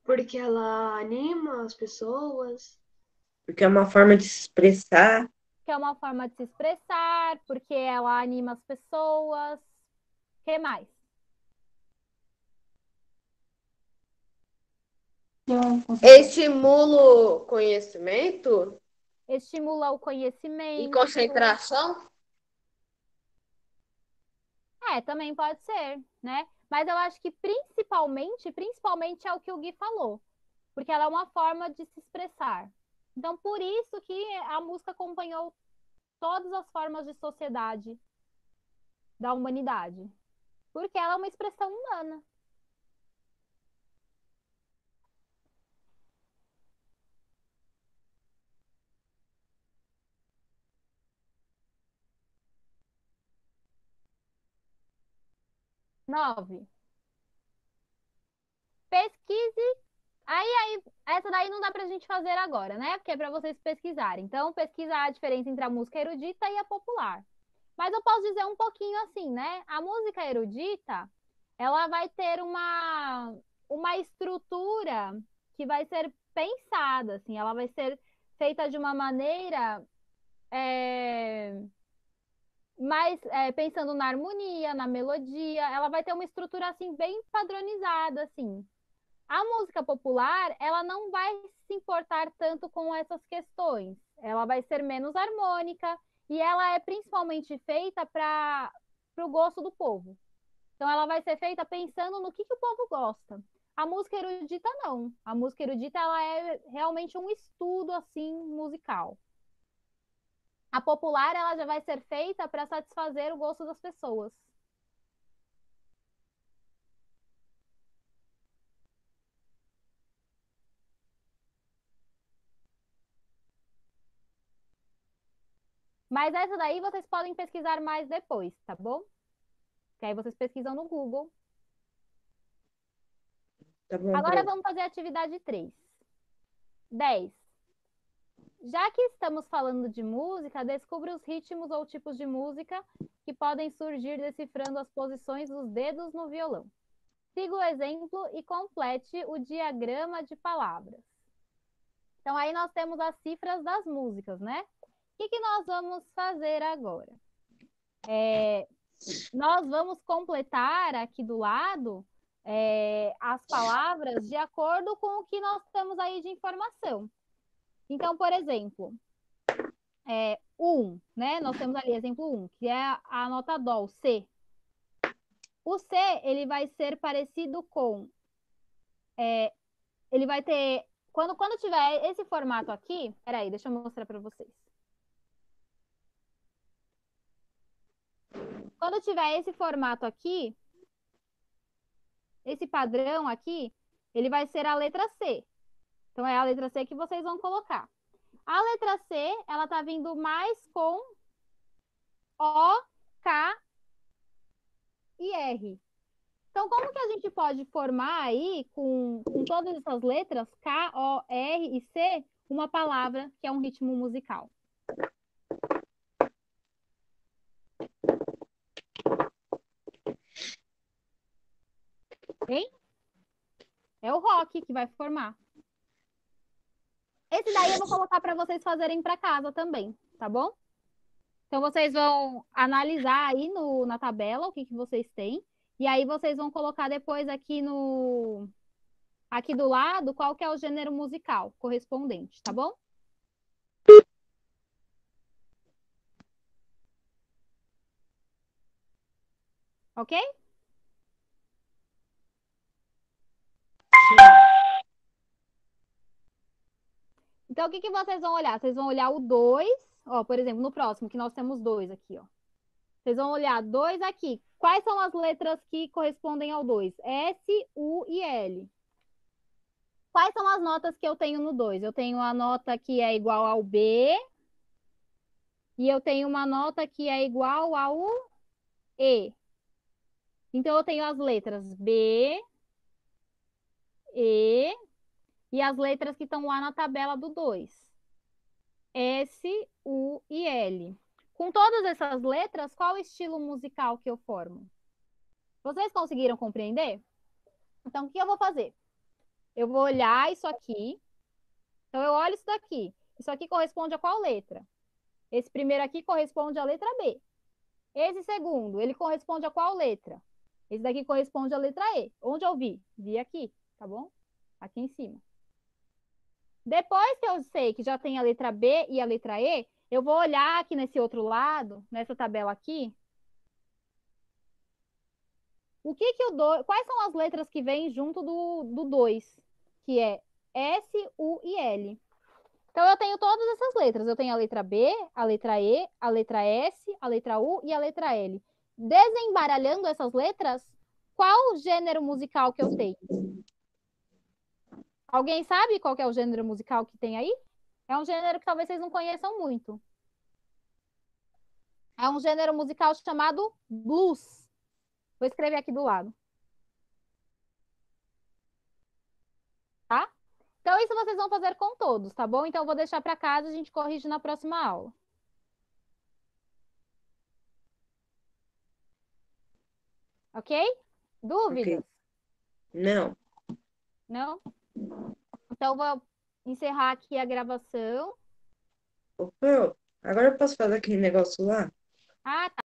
Porque ela anima as pessoas. Porque é uma forma de se expressar. Que é uma forma de se expressar, porque ela anima as pessoas. O que mais? Estimula o conhecimento Estimula o e conhecimento. concentração. Também pode ser, né? Mas eu acho que principalmente é o que o Gui falou. Porque ela é uma forma de se expressar. Então, por isso que a música acompanhou todas as formas de sociedade da humanidade. Porque ela é uma expressão humana. Nove. Pesquise. Essa daí não dá pra gente fazer agora, né? Porque é para vocês pesquisarem. Então, pesquisar a diferença entre a música erudita e a popular. Mas eu posso dizer um pouquinho assim, né? A música erudita, ela vai ter uma estrutura que vai ser pensada, assim, ela vai ser feita de uma maneira mais pensando na harmonia, na melodia, ela vai ter uma estrutura assim bem padronizada, assim. A música popular, ela não vai se importar tanto com essas questões. Ela vai ser menos harmônica e ela é principalmente feita para o gosto do povo. Então, ela vai ser feita pensando no que o povo gosta. A música erudita, não. A música erudita, ela é realmente um estudo, assim, musical. A popular, ela já vai ser feita para satisfazer o gosto das pessoas. Mas essa daí vocês podem pesquisar mais depois, tá bom? Que aí vocês pesquisam no Google. Tá bom, Agora prof. vamos fazer a atividade 3. 10. Já que estamos falando de música, descubra os ritmos ou tipos de música que podem surgir decifrando as posições dos dedos no violão. Siga o exemplo e complete o diagrama de palavras. Então, aí nós temos as cifras das músicas, né? O que nós vamos fazer agora? nós vamos completar aqui do lado as palavras de acordo com o que nós temos aí de informação. Então, por exemplo, né? Nós temos ali exemplo 1, que é a nota dó, o C. O C, ele vai ser parecido com... ele vai ter... Quando tiver esse formato aqui... Peraí, deixa eu mostrar para vocês. Quando tiver esse formato aqui, esse padrão aqui, ele vai ser a letra C. Então, é a letra C que vocês vão colocar. A letra C, ela tá vindo mais com O, K e R. Então, como que a gente pode formar aí, com todas essas letras, K, O, R e C, uma palavra que é um ritmo musical? Hein? É o rock que vai formar. Esse daí eu vou colocar para vocês fazerem para casa também, tá bom? Então, vocês vão analisar aí na tabela o que vocês têm. E aí, vocês vão colocar depois aqui aqui do lado qual que é o gênero musical correspondente, tá bom? Ok? Então, o que vocês vão olhar? Vocês vão olhar o 2, ó, por exemplo, no próximo, que nós temos 2 aqui, ó. Vocês vão olhar 2 aqui. Quais são as letras que correspondem ao 2? S, U e L. Quais são as notas que eu tenho no 2? Eu tenho a nota que é igual ao B, e eu tenho uma nota que é igual ao E. Então, eu tenho as letras B, E, e as letras que estão lá na tabela do 2. S, U e L. Com todas essas letras, qual o estilo musical que eu formo? Vocês conseguiram compreender? Então, o que eu vou fazer? Eu vou olhar isso aqui. Então, eu olho isso daqui. Isso aqui corresponde a qual letra? Esse primeiro aqui corresponde à letra B. Esse segundo, ele corresponde a qual letra? Esse daqui corresponde à letra E. Onde eu vi? Vi aqui, tá bom? Aqui em cima. Depois que eu sei que já tem a letra B e a letra E, eu vou olhar aqui nesse outro lado, nessa tabela aqui. Quais são as letras que vêm junto do 2? Que é S, U e L. Então, eu tenho todas essas letras. Eu tenho a letra B, a letra E, a letra S, a letra U e a letra L. Desembaralhando essas letras, qual o gênero musical que eu tenho? Alguém sabe qual que é o gênero musical que tem aí? É um gênero que talvez vocês não conheçam muito. É um gênero musical chamado blues. Vou escrever aqui do lado. Tá? Então, isso vocês vão fazer com todos, tá bom? Então, eu vou deixar para casa e a gente corrige na próxima aula. Ok? Dúvidas? Ok. Não. Não? Então, eu vou encerrar aqui a gravação. Ô, agora eu posso fazer aquele negócio lá? Ah, tá.